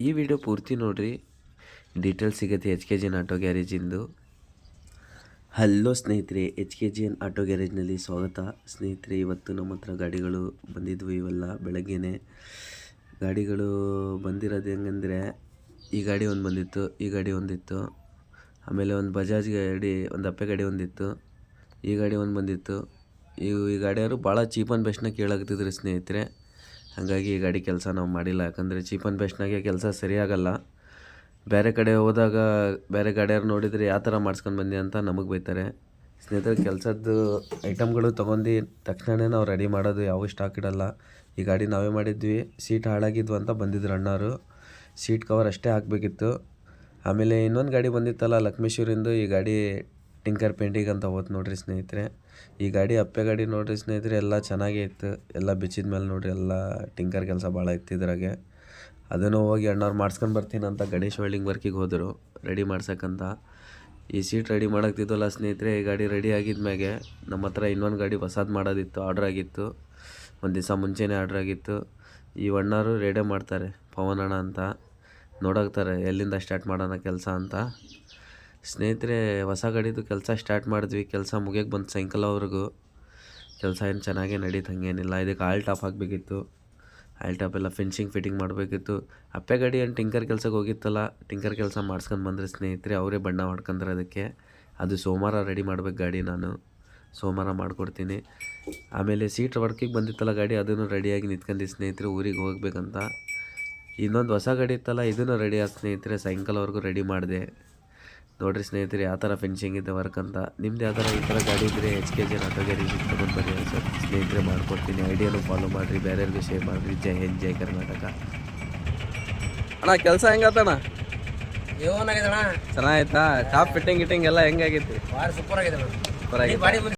ಈ ವಿಡಿಯೋ ಪೂರ್ತಿ ನೋಡಿರಿ, ಡೀಟೇಲ್ಸ್ ಸಿಗುತ್ತೆ H K G N auto ಗ್ಯಾರೇಜಿಂದು. ಹಲೋ ಸ್ನೇಹಿತರೆ, H K G N auto ಗ್ಯಾರೇಜ್ನಲ್ಲಿ ಸ್ವಾಗತ. ಸ್ನೇಹಿತರೆ, ಇವತ್ತು ನಮ್ಮ ಹತ್ರ ಗಾಡಿಗಳು ಬಂದಿದ್ವು. ಇವೆಲ್ಲ ಬೆಳಗ್ಗೆನೇ ಗಾಡಿಗಳು ಬಂದಿರೋದು ಹೆಂಗಂದರೆ, ಈ ಗಾಡಿ ಒಂದು ಬಂದಿತ್ತು, ಈ ಗಾಡಿ ಒಂದಿತ್ತು, ಆಮೇಲೆ ಒಂದು ಬಜಾಜ್ ಗಾಡಿ, ಒಂದು ಅಪ್ಪೆ ಗಾಡಿ ಒಂದಿತ್ತು, ಈ ಗಾಡಿ ಒಂದು ಬಂದಿತ್ತು. ಈ ಗಾಡಿಯವರು ಭಾಳ ಚೀಪ್ ಆ್ಯಂಡ್ ಬೆಸ್ಟ್ನಾಗ ಕೇಳಾಗ್ತಿದ್ರು ಸ್ನೇಹಿತರೆ. ಹಾಗಾಗಿ ಈ ಗಾಡಿ ಕೆಲಸ ನಾವು ಮಾಡಿಲ್ಲ, ಯಾಕಂದರೆ ಚೀಪ್ ಆ್ಯಂಡ್ ಬೆಸ್ಟ್ನಾಗೆ ಕೆಲಸ ಸರಿಯಾಗಲ್ಲ. ಬೇರೆ ಕಡೆ ಹೋದಾಗ ಬೇರೆ ಗಾಡಿಯವ್ರು ನೋಡಿದರೆ ಯಾವ ಥರ ಮಾಡ್ಸ್ಕೊಂಡು ಬಂದಿ ಅಂತ ನಮಗೆ ಬೈತಾರೆ. ಸ್ನೇಹಿತರೆ, ಕೆಲಸದ್ದು ಐಟಮ್ಗಳು ತೊಗೊಂಡು ತಕ್ಷಣವೇ ನಾವು ರೆಡಿ ಮಾಡೋದು, ಯಾವ ಸ್ಟಾಕ್ ಇಡಲ್ಲ. ಈ ಗಾಡಿ ನಾವೇ ಮಾಡಿದ್ವಿ. ಸೀಟ್ ಹಾಳಾಗಿದ್ವು ಅಂತ ಬಂದಿದ್ರು ಅಣ್ಣವರು, ಸೀಟ್ ಕವರ್ ಅಷ್ಟೇ ಹಾಕಬೇಕಿತ್ತು. ಆಮೇಲೆ ಇನ್ನೊಂದು ಗಾಡಿ ಬಂದಿತ್ತಲ್ಲ ಲಕ್ಷ್ಮೇಶ್ವರಿಂದ, ಈ ಗಾಡಿ ಟಿಂಕರ್ ಪೇಂಟಿಂಗ್ ಅಂತ ಹೋಯ್ತು ನೋಡಿರಿ ಸ್ನೇಹಿತರೆ. ಈ ಗಾಡಿ ಅಪ್ಪೆ ಗಾಡಿ ನೋಡಿರಿ ಸ್ನೇಹಿತರೆ, ಎಲ್ಲ ಚೆನ್ನಾಗೇ ಇತ್ತು. ಎಲ್ಲ ಬಿಚ್ಚಿದ ಮೇಲೆ ನೋಡಿರಿ, ಎಲ್ಲ ಟಿಂಕರ್ ಕೆಲಸ ಭಾಳ ಇತ್ತು ಇದ್ರಾಗೆ. ಅದನ್ನು ಹೋಗಿ ಅಣ್ಣವ್ರು ಮಾಡ್ಸ್ಕೊಂಡು ಬರ್ತೀನಿ ಅಂತ ಗಣೇಶ್ ವೆಲ್ಡಿಂಗ್ ವರ್ಕಿಗೆ ಹೋದರು ರೆಡಿ ಮಾಡ್ಸೋಕ್ಕಂತ. ಈ ಸೀಟ್ ರೆಡಿ ಮಾಡೋಕ್ತಿದ್ವಲ್ಲ ಸ್ನೇಹಿತರೆ, ಈ ಗಾಡಿ ರೆಡಿ ಆಗಿದ್ಮ್ಯಾಗೆ ನಮ್ಮ ಹತ್ರ ಇನ್ನೊಂದು ಗಾಡಿ ಹೊಸದು ಮಾಡೋದಿತ್ತು, ಆರ್ಡ್ರ್ ಆಗಿತ್ತು. ಒಂದು ದಿವಸ ಮುಂಚೆನೇ ಆರ್ಡ್ರ್ ಆಗಿತ್ತು. ಈ ಅಣ್ಣವರು ರೆಡಿ ಮಾಡ್ತಾರೆ, ಪವನ್ ಅಣ್ಣ ಅಂತ. ನೋಡೋಗ್ತಾರೆ ಎಲ್ಲಿಂದ ಸ್ಟಾರ್ಟ್ ಮಾಡೋಣ ಕೆಲಸ ಅಂತ. ಸ್ನೇಹಿತರೆ, ಹೊಸ ಗಾಡಿದು ಕೆಲಸ ಸ್ಟಾರ್ಟ್ ಮಾಡಿದ್ವಿ. ಕೆಲಸ ಮುಗಿಯೋಕ್ಕೆ ಬಂತು ಸಾಯಂಕಾಲವರೆಗೂ. ಕೆಲಸ ಏನು ಚೆನ್ನಾಗೇ ನಡೀತು, ಹಂಗೇನಿಲ್ಲ. ಇದಕ್ಕೆ ಆಯಿಲ್ ಟಾಪ್ ಹಾಕಬೇಕಿತ್ತು, ಆಯಿಲ್ ಟಾಪ್ ಎಲ್ಲ ಫಿನಿಶಿಂಗ್ ಫಿಟ್ಟಿಂಗ್ ಮಾಡಬೇಕಿತ್ತು. ಅಪ್ಪೆ ಗಾಡಿ ಏನು ಟಿಂಕರ್ ಕೆಲಸಕ್ಕೆ ಹೋಗಿತ್ತಲ್ಲ, ಟಿಂಕರ್ ಕೆಲಸ ಮಾಡ್ಸ್ಕೊಂಡು ಬಂದರೆ ಸ್ನೇಹಿತರೆ, ಅವರೇ ಬಣ್ಣ ಮಾಡ್ಕೊಂಡ್ರೆ ಅದಕ್ಕೆ. ಅದು ಸೋಮವಾರ ರೆಡಿ ಮಾಡ್ಬೇಕು ಗಾಡಿ, ನಾನು ಸೋಮವಾರ ಮಾಡಿಕೊಡ್ತೀನಿ. ಆಮೇಲೆ ಸೀಟ್ ವರ್ಕಿಗೆ ಬಂದಿತ್ತಲ್ಲ ಗಾಡಿ, ಅದನ್ನು ರೆಡಿಯಾಗಿ ನಿಂತ್ಕೊಂಡು ಸ್ನೇಹಿತರೆ ಊರಿಗೆ ಹೋಗ್ಬೇಕಂತ. ಇನ್ನೊಂದು ಹೊಸ ಗಾಡಿ ಇತ್ತಲ್ಲ, ಇದನ್ನು ರೆಡಿ ಆದ ಸ್ನೇಹಿತರೆ, ಸಾಯಂಕಾಲವರೆಗೂ ರೆಡಿ ಮಾಡಿದೆ. ನೋಡಿರಿ ಸ್ನೇಹಿತರೆ, ಯಾವ ಥರ ಫಿನಿಶಿಂಗ್ ಇದೆ ವರ್ಕ್ ಅಂತ. ನಿಮ್ದು ಯಾವ ಥರ ಈ ಥರ ಗಾಡಿ ಇದ್ದರೆ H K G N auto ಗ್ಯಾರೇಜಿಗೆ ತೊಗೊಂಡು ಬನ್ನಿ ಸರ್ ಸ್ನೇಹಿತರೆ, ಮಾಡಿಕೊಡ್ತೀನಿ. ಐಡಿಯಾನು ಫಾಲೋ ಮಾಡಿರಿ, ಬೇರೆಯವ್ರಿಗೂ ಶೇರ್ ಮಾಡಿರಿ. ಜೈ ಹಿಂದ್, ಜೈ ಕರ್ನಾಟಕ. ಅಣ್ಣ ಕೆಲಸ ಹೆಂಗತ್ತಣ್ಣ? ಏನಾಗಿದೆ ಅಣ್ಣ? ಚೆನ್ನಾಗಿತ್ತಾ? ಟಾಪ್ ಫಿಟ್ಟಿಂಗ್ ಗಿಟ್ಟಿಂಗ್ ಎಲ್ಲ ಹೆಂಗಾಗೈತಿ? ಸೂಪರ್ ಆಗಿದೆ ಅಣ್ಣ. ಸೂಪರ್ ಆಗಿದೆ.